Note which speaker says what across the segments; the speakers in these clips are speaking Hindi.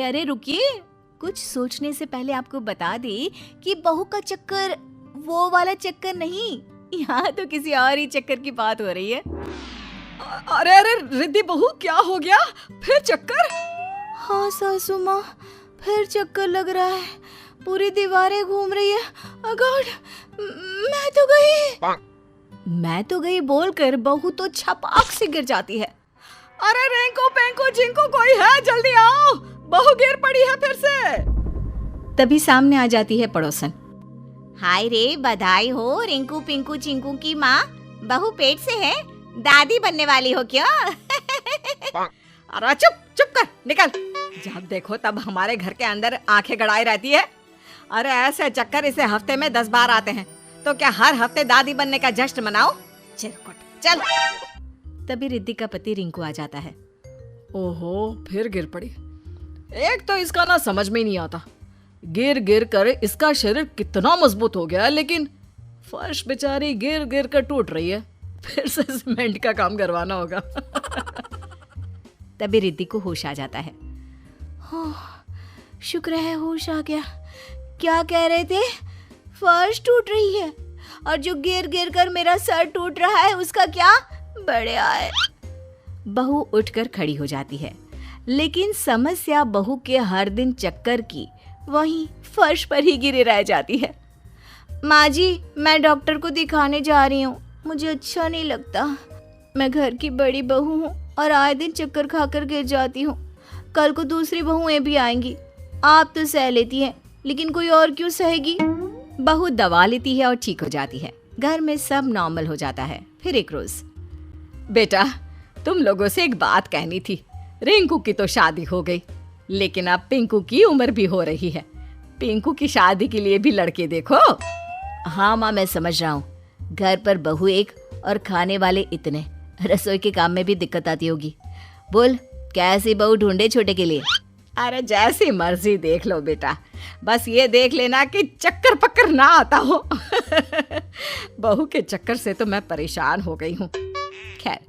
Speaker 1: अरे रुकिए, कुछ सोचने से पहले आपको बता दे कि बहू का चक्कर वो वाला चक्कर नहीं, यहाँ तो किसी और ही चक्कर की बात हो रही है।
Speaker 2: अरे अरे रिद्धि बहू, क्या हो गया? फिर चक्कर?
Speaker 1: हाँ सासू माँ, फिर चक्कर लग रहा है, पूरी दीवारें घूम रही है। गॉड, मैं तो गई बोलकर बहू तो छपाक से गिर जाती है।
Speaker 2: अरे रेंको पेंको जिंको कोई है, जल्दी आओ, बहू गिर पड़ी है फिर से।
Speaker 1: तभी सामने आ जाती है पड़ोसन। हाय रे, बधाई हो रिंकू पिंकू चिंकू की माँ, बहू पेट से है, दादी बनने वाली हो क्या?
Speaker 2: अरे चुप चुप कर, निकल। जब देखो तब हमारे घर के अंदर आंखें गड़ाई रहती है। अरे ऐसे चक्कर इसे हफ्ते में 10 बार आते हैं, तो क्या हर हफ्ते दादी बनने का जश्न मनाओ? चल। तभी रिद्धि का पति रिंकू आ जाता है। ओहो, फिर गिर पड़ी। एक तो इसका ना समझ में ही नहीं आता, गिर गिर कर इसका शरीर कितना मजबूत हो गया, लेकिन फर्श बेचारी गिर गिर कर टूट रही है। फिर से सीमेंट का काम करवाना होगा।
Speaker 1: तभी रिद्धि को होश आ जाता है। शुक्र है होश आ गया। क्या कह रहे थे? फर्श टूट रही है और जो गिर गिर कर मेरा सर टूट रहा है उसका क्या? बड़े आए। बहू उठकर खड़ी हो जाती है, लेकिन समस्या बहू के हर दिन चक्कर की वहीं फर्श पर ही गिरी रह जाती है। माँ जी, मैं डॉक्टर को दिखाने जा रही हूँ, मुझे अच्छा नहीं लगता। मैं घर की बड़ी बहू हूँ और आए दिन चक्कर खाकर गिर जाती हूँ। कल को दूसरी बहुएं भी आएंगी, आप तो सह लेती हैं, लेकिन कोई और क्यों सहेगी? बहू दवा लेती है और ठीक हो जाती है। घर में सब नॉर्मल हो जाता है। फिर एक रोज,
Speaker 2: बेटा तुम लोगों से एक बात कहनी थी। रिंकू की तो शादी हो गई, लेकिन अब पिंकू की उम्र भी हो रही है। पिंकू की शादी के लिए भी लड़के देखो।
Speaker 1: हाँ माँ, मैं समझ रहा हूँ, घर पर बहू एक और खाने वाले इतने, रसोई के काम में भी दिक्कत आती होगी। बोल, कैसी बहू ढूंढे छोटे के लिए?
Speaker 2: अरे जैसी मर्जी देख लो बेटा, बस ये देख लेना कि चक्कर पक्कर ना आता हो। बहू के चक्कर से तो मैं परेशान हो गई हूँ।
Speaker 1: खैर,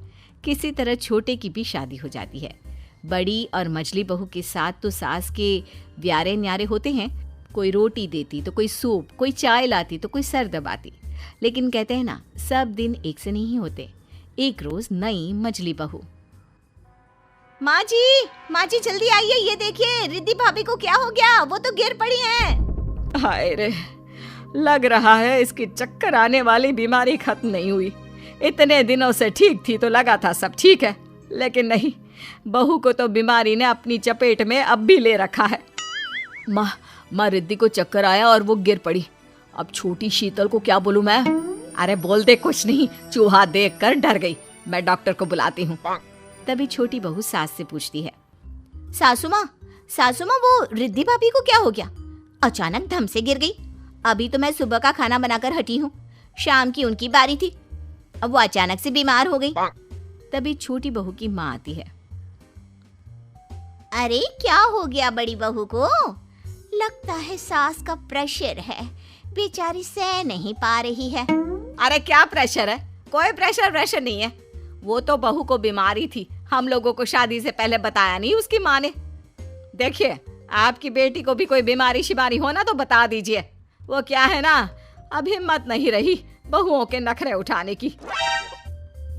Speaker 1: किसी तरह छोटे की भी शादी हो जाती है। बड़ी और मझली बहू के साथ तो सास के व्यारे न्यारे होते हैं, कोई रोटी देती तो कोई सूप, कोई चाय लाती तो कोई सर दबाती। लेकिन कहते हैं ना, सब दिन एक से नहीं होते। एक रोज नई मझली बहू, माँ जी जल्दी आइए, ये देखिए रिद्धि भाभी को क्या हो गया, वो तो गिर पड़ी हैं।
Speaker 2: हाय रे, लग रहा है इसकी चक्कर आने वाली बीमारी खत्म नहीं हुई। इतने दिनों से ठीक थी तो लगा था सब ठीक है, लेकिन नहीं, बहू को तो बीमारी ने अपनी चपेट में अब भी ले रखा है।
Speaker 1: माँ रिद्धि को चक्कर आया और वो गिर पड़ी। अब छोटी शीतल को क्या बोलूं मैं?
Speaker 2: अरे बोल दे कुछ नहीं, चूहा देखकर डर गई, मैं डॉक्टर को बुलाती हूँ।
Speaker 1: तभी छोटी बहू सास से पूछती है, सासू माँ वो रिद्धि भाभी को क्या हो गया? अचानक धम से गिर गई। अभी तो मैं सुबह का खाना बनाकर हटी हूँ, शाम की उनकी बारी थी, अब वो अचानक से बीमार हो गई। तभी छोटी बहू की माँ आती है। अरे क्या हो गया बड़ी बहू को? लगता है सास का प्रेशर है, बेचारी सह नहीं पा रही है।
Speaker 2: अरे क्या प्रेशर है? कोई प्रेशर नहीं है। वो तो बहू को बीमारी थी, हम लोगों को शादी से पहले बताया नहीं उसकी माँ ने। देखिए, आपकी बेटी को भी कोई बीमारी शिमारी हो ना तो बता दीजिए। वो क्या है ना, अब हिम्मत नहीं रही बहुओं के नखरे उठाने की।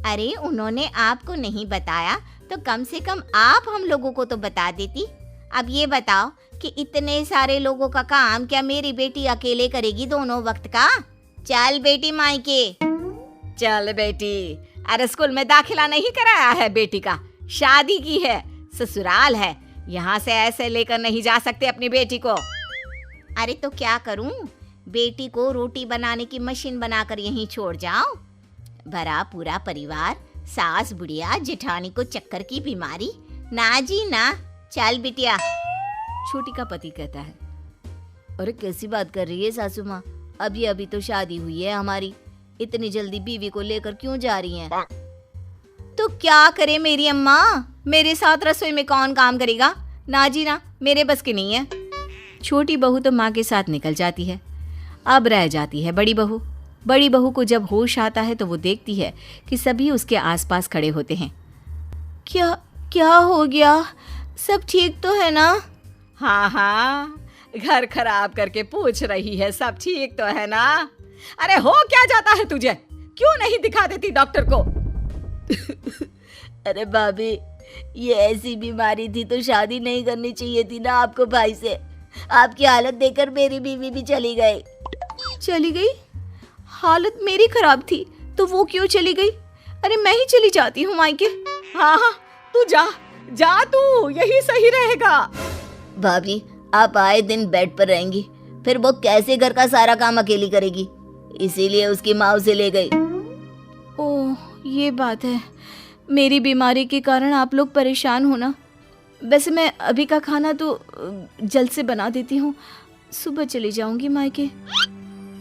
Speaker 1: अरे उन्होंने आपको नहीं बताया तो कम से कम आप हम लोगों को तो बता देती। अब ये बताओ कि इतने सारे लोगों का काम क्या मेरी बेटी अकेले करेगी दोनों वक्त का? चल बेटी मायके।
Speaker 2: चल बेटी, अरे स्कूल में दाखिला नहीं कराया है बेटी का, शादी की है, ससुराल है, यहाँ से ऐसे लेकर नहीं जा सकते अपनी बेटी को।
Speaker 1: अरे तो क्या करूं, बेटी को रोटी बनाने की मशीन बनाकर यहीं छोड़ जाओ? भरा पूरा परिवार, सास बुढ़िया जेठानी को चक्कर की बीमारी, ना जी ना। चल बिटिया। छोटी का पति कहता है, अरे कैसी बात कर रही है सासू माँ, अभी तो शादी हुई है हमारी, इतनी जल्दी बीवी को लेकर क्यों जा रही हैं? तो क्या करे मेरी अम्मा, मेरे साथ रसोई में कौन काम करेगा? ना जी ना, मेरे बस की नहीं है। छोटी बहू तो माँ के साथ निकल जाती है। अब रह जाती है बड़ी बहू। बड़ी बहू को जब होश आता है तो वो देखती है कि सभी उसके आसपास खड़े होते हैं। क्या हो गया? सब ठीक तो है ना?
Speaker 2: हाँ हाँ, घर खराब करके पूछ रही है सब ठीक तो है ना? अरे हो क्या जाता है तुझे? क्यों नहीं दिखा देती डॉक्टर को?
Speaker 3: अरे भाभी, ये ऐसी बीमारी थी तो शादी नहीं करनी चाहिए थी ना आपको भाई से। आपकी हालत देखकर मेरी बीवी भी चली गई।
Speaker 1: चली गई? हालत मेरी खराब थी तो वो क्यों चली गई? अरे मैं ही चली जाती हूँ मायके।
Speaker 2: हाँ हाँ, तू जा जा, तू यही सही रहेगा।
Speaker 3: भाभी, आप आए दिन बेड पर रहेंगी, फिर वो कैसे घर का सारा काम अकेली करेगी? इसीलिए उसकी माँ उसे ले गई।
Speaker 1: ओह, ये बात है। मेरी बीमारी के कारण आप लोग परेशान हो ना। वैसे मैं अभी का खाना तो जल्द से बना देती हूँ, सुबह चली जाऊंगी मायके।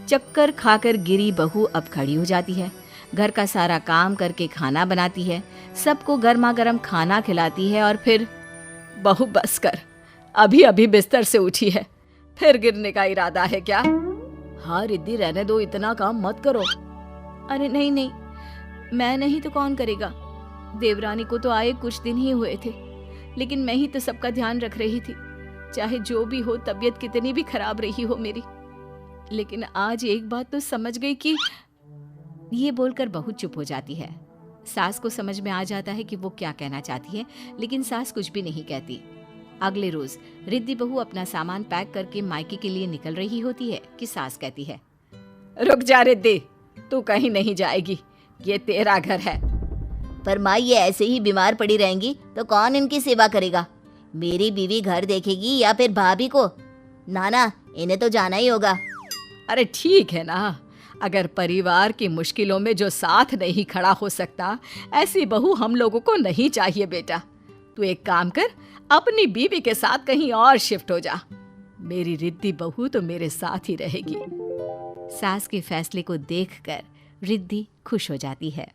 Speaker 2: चक्कर खाकर गिरी बहू अब खड़ी हो जाती है, घर का सारा काम करके खाना बनाती है, सबको गर्मा गर्म खाना खिलाती है और फिर बहू बस कर, अभी अभी बिस्तर से उठी है, फिर गिरने का इरादा है क्या? हाँ रिद्धि, रहने दो, इतना काम मत करो।
Speaker 1: अरे नहीं नहीं, मैं नहीं तो कौन करेगा? देवरानी को तो आए कुछ दिन ही हुए थे, लेकिन मैं ही तो सबका ध्यान रख रही थी। चाहे जो भी हो, तबीयत कितनी भी खराब रही हो मेरी, लेकिन आज एक बात तो समझ गई कि
Speaker 2: ये बोलकर बहू चुप हो जाती है। सास को समझ में आ जाता है कि वो क्या कहना चाहती है, लेकिन सास कुछ भी नहीं कहती। अगले रोज रिद्धि बहू अपना सामान पैक करके मायके के लिए निकल रही होती है कि सास कहती है, रुक जा रिद्धि, तू कहीं नहीं जाएगी, ये तेरा घर है।
Speaker 3: पर माँ, ये ऐसे ही बीमार पड़ी रहेंगी तो कौन इनकी सेवा करेगा? मेरी बीवी घर देखेगी या फिर भाभी को? नाना, इन्हें तो जाना ही होगा।
Speaker 2: अरे ठीक है ना, अगर परिवार की मुश्किलों में जो साथ नहीं खड़ा हो सकता, ऐसी बहू हम लोगों को नहीं चाहिए बेटा। तू एक काम कर, अपनी बीवी के साथ कहीं और शिफ्ट हो जा। मेरी रिद्धि बहू तो मेरे साथ ही रहेगी। सास के फैसले को देखकर रिद्धि खुश हो जाती है।